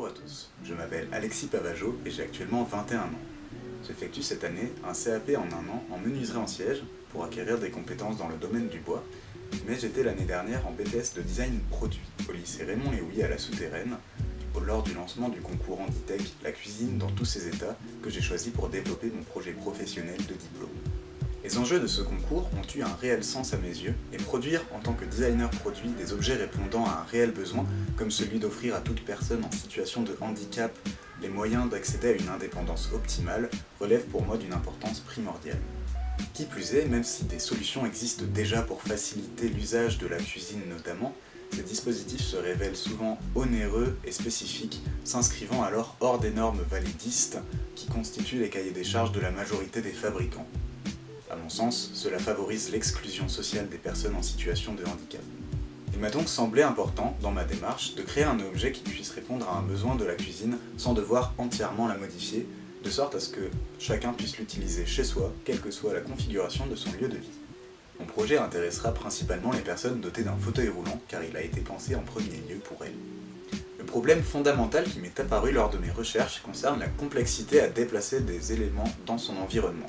Bonjour à tous, je m'appelle Alexis Pavageau et j'ai actuellement 21 ans. J'effectue cette année un CAP en un an en menuiserie en siège pour acquérir des compétences dans le domaine du bois, mais j'étais l'année dernière en BTS de design produit au lycée Raymond Léouis à la Souterraine, lors du lancement du concours Handitech La cuisine dans tous ses états que j'ai choisi pour développer mon projet professionnel de diplôme. Les enjeux de ce concours ont eu un réel sens à mes yeux, et produire en tant que designer produit des objets répondant à un réel besoin, comme celui d'offrir à toute personne en situation de handicap les moyens d'accéder à une indépendance optimale, relève pour moi d'une importance primordiale. Qui plus est, même si des solutions existent déjà pour faciliter l'usage de la cuisine notamment, ces dispositifs se révèlent souvent onéreux et spécifiques, s'inscrivant alors hors des normes validistes qui constituent les cahiers des charges de la majorité des fabricants. À mon sens, cela favorise l'exclusion sociale des personnes en situation de handicap. Il m'a donc semblé important, dans ma démarche, de créer un objet qui puisse répondre à un besoin de la cuisine sans devoir entièrement la modifier, de sorte à ce que chacun puisse l'utiliser chez soi, quelle que soit la configuration de son lieu de vie. Mon projet intéressera principalement les personnes dotées d'un fauteuil roulant, car il a été pensé en premier lieu pour elles. Le problème fondamental qui m'est apparu lors de mes recherches concerne la complexité à déplacer des éléments dans son environnement.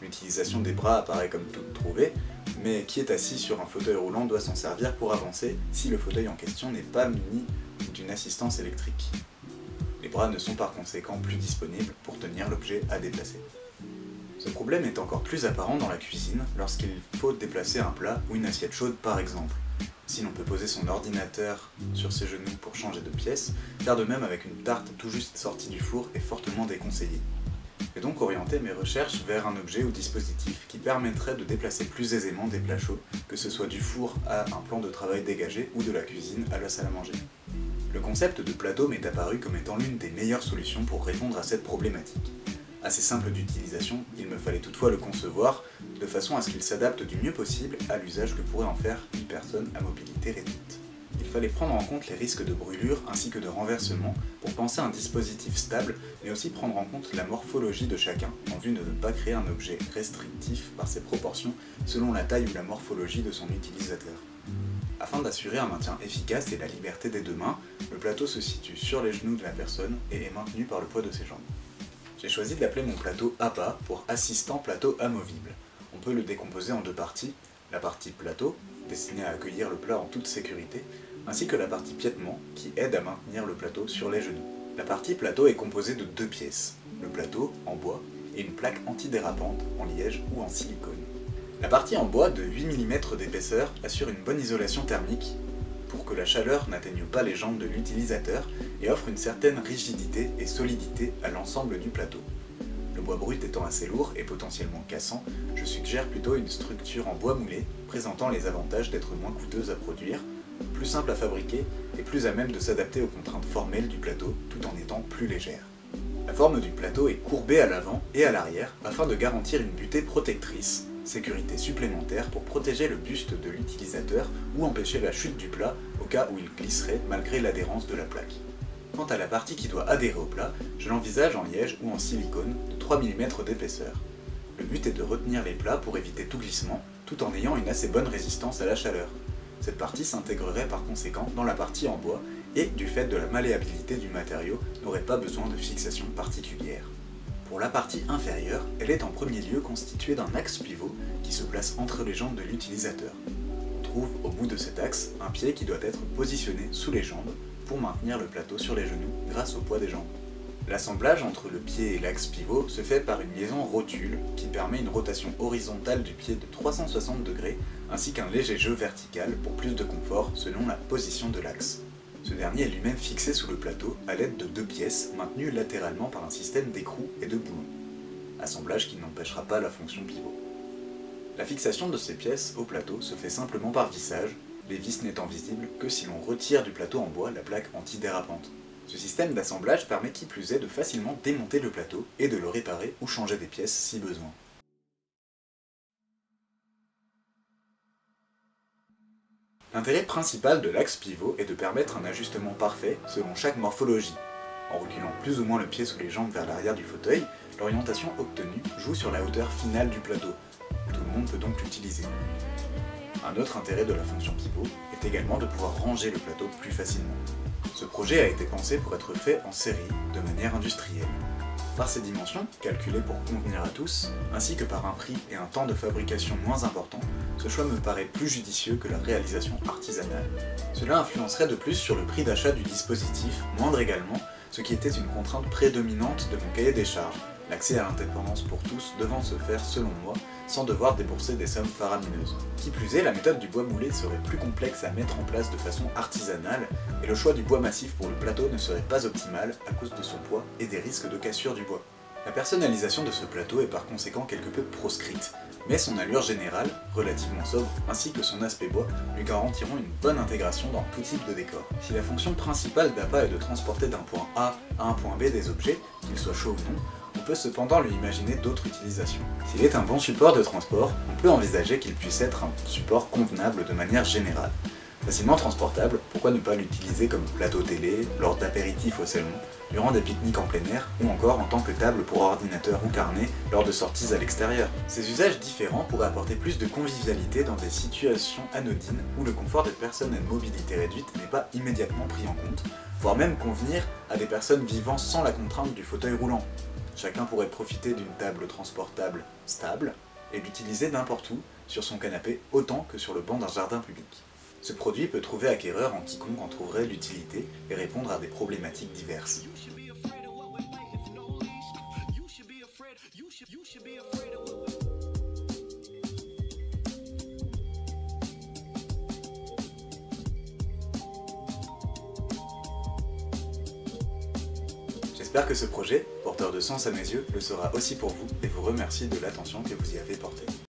L'utilisation des bras apparaît comme toute trouvée, mais qui est assis sur un fauteuil roulant doit s'en servir pour avancer si le fauteuil en question n'est pas muni d'une assistance électrique. Les bras ne sont par conséquent plus disponibles pour tenir l'objet à déplacer. Ce problème est encore plus apparent dans la cuisine lorsqu'il faut déplacer un plat ou une assiette chaude par exemple. Si l'on peut poser son ordinateur sur ses genoux pour changer de pièce, faire de même avec une tarte tout juste sortie du four est fortement déconseillé. J'ai donc orienté mes recherches vers un objet ou dispositif qui permettrait de déplacer plus aisément des plats chauds, que ce soit du four à un plan de travail dégagé ou de la cuisine à la salle à manger. Le concept de plateau m'est apparu comme étant l'une des meilleures solutions pour répondre à cette problématique. Assez simple d'utilisation, il me fallait toutefois le concevoir de façon à ce qu'il s'adapte du mieux possible à l'usage que pourrait en faire une personne à mobilité réduite. Il fallait prendre en compte les risques de brûlure ainsi que de renversement pour penser un dispositif stable, mais aussi prendre en compte la morphologie de chacun en vue de ne pas créer un objet restrictif par ses proportions selon la taille ou la morphologie de son utilisateur. Afin d'assurer un maintien efficace et la liberté des deux mains, le plateau se situe sur les genoux de la personne et est maintenu par le poids de ses jambes. J'ai choisi de l'appeler mon plateau APA pour assistant plateau amovible. On peut le décomposer en deux parties, la partie plateau, destinée à accueillir le plat en toute sécurité, ainsi que la partie piétement, qui aide à maintenir le plateau sur les genoux. La partie plateau est composée de deux pièces, le plateau en bois et une plaque antidérapante en liège ou en silicone. La partie en bois de 8 mm d'épaisseur assure une bonne isolation thermique pour que la chaleur n'atteigne pas les jambes de l'utilisateur et offre une certaine rigidité et solidité à l'ensemble du plateau. Le bois brut étant assez lourd et potentiellement cassant, je suggère plutôt une structure en bois moulé, présentant les avantages d'être moins coûteuse à produire, plus simple à fabriquer et plus à même de s'adapter aux contraintes formelles du plateau tout en étant plus légère. La forme du plateau est courbée à l'avant et à l'arrière afin de garantir une butée protectrice, sécurité supplémentaire pour protéger le buste de l'utilisateur ou empêcher la chute du plat au cas où il glisserait malgré l'adhérence de la plaque. Quant à la partie qui doit adhérer au plat, je l'envisage en liège ou en silicone de 3 mm d'épaisseur. Le but est de retenir les plats pour éviter tout glissement, tout en ayant une assez bonne résistance à la chaleur. Cette partie s'intégrerait par conséquent dans la partie en bois et, du fait de la malléabilité du matériau, n'aurait pas besoin de fixation particulière. Pour la partie inférieure, elle est en premier lieu constituée d'un axe pivot qui se place entre les jambes de l'utilisateur. On trouve au bout de cet axe un pied qui doit être positionné sous les jambes pour maintenir le plateau sur les genoux grâce au poids des jambes. L'assemblage entre le pied et l'axe pivot se fait par une liaison rotule qui permet une rotation horizontale du pied de 360 degrés ainsi qu'un léger jeu vertical pour plus de confort selon la position de l'axe. Ce dernier est lui-même fixé sous le plateau à l'aide de deux pièces maintenues latéralement par un système d'écrou et de boulons. Assemblage qui n'empêchera pas la fonction pivot. La fixation de ces pièces au plateau se fait simplement par vissage, les vis n'étant visibles que si l'on retire du plateau en bois la plaque antidérapante. Ce système d'assemblage permet qui plus est de facilement démonter le plateau et de le réparer ou changer des pièces si besoin. L'intérêt principal de l'axe pivot est de permettre un ajustement parfait selon chaque morphologie. En reculant plus ou moins le pied sous les jambes vers l'arrière du fauteuil, l'orientation obtenue joue sur la hauteur finale du plateau. Tout le monde peut donc l'utiliser. Un autre intérêt de la fonction pivot est également de pouvoir ranger le plateau plus facilement. Ce projet a été pensé pour être fait en série, de manière industrielle. Par ses dimensions, calculées pour convenir à tous, ainsi que par un prix et un temps de fabrication moins importants, ce choix me paraît plus judicieux que la réalisation artisanale. Cela influencerait de plus sur le prix d'achat du dispositif, moindre également, ce qui était une contrainte prédominante de mon cahier des charges, l'accès à l'indépendance pour tous devant se faire, selon moi, sans devoir débourser des sommes faramineuses. Qui plus est, la méthode du bois moulé serait plus complexe à mettre en place de façon artisanale, et le choix du bois massif pour le plateau ne serait pas optimal à cause de son poids et des risques de cassure du bois. La personnalisation de ce plateau est par conséquent quelque peu proscrite, mais son allure générale, relativement sobre, ainsi que son aspect bois, lui garantiront une bonne intégration dans tout type de décor. Si la fonction principale d'APA est de transporter d'un point A à un point B des objets, qu'ils soient chauds ou non, on peut cependant lui imaginer d'autres utilisations. S'il est un bon support de transport, on peut envisager qu'il puisse être un support convenable de manière générale. Facilement transportable, pourquoi ne pas l'utiliser comme plateau télé, lors d'apéritifs au salon, durant des pique-niques en plein air, ou encore en tant que table pour ordinateur ou carnet lors de sorties à l'extérieur. Ces usages différents pourraient apporter plus de convivialité dans des situations anodines où le confort des personnes à mobilité réduite n'est pas immédiatement pris en compte, voire même convenir à des personnes vivant sans la contrainte du fauteuil roulant. Chacun pourrait profiter d'une table transportable stable et l'utiliser n'importe où, sur son canapé autant que sur le banc d'un jardin public. Ce produit peut trouver acquéreur en quiconque en trouverait l'utilité et répondre à des problématiques diverses. J'espère que ce projet, porteur de sens à mes yeux, le sera aussi pour vous et vous remercie de l'attention que vous y avez portée.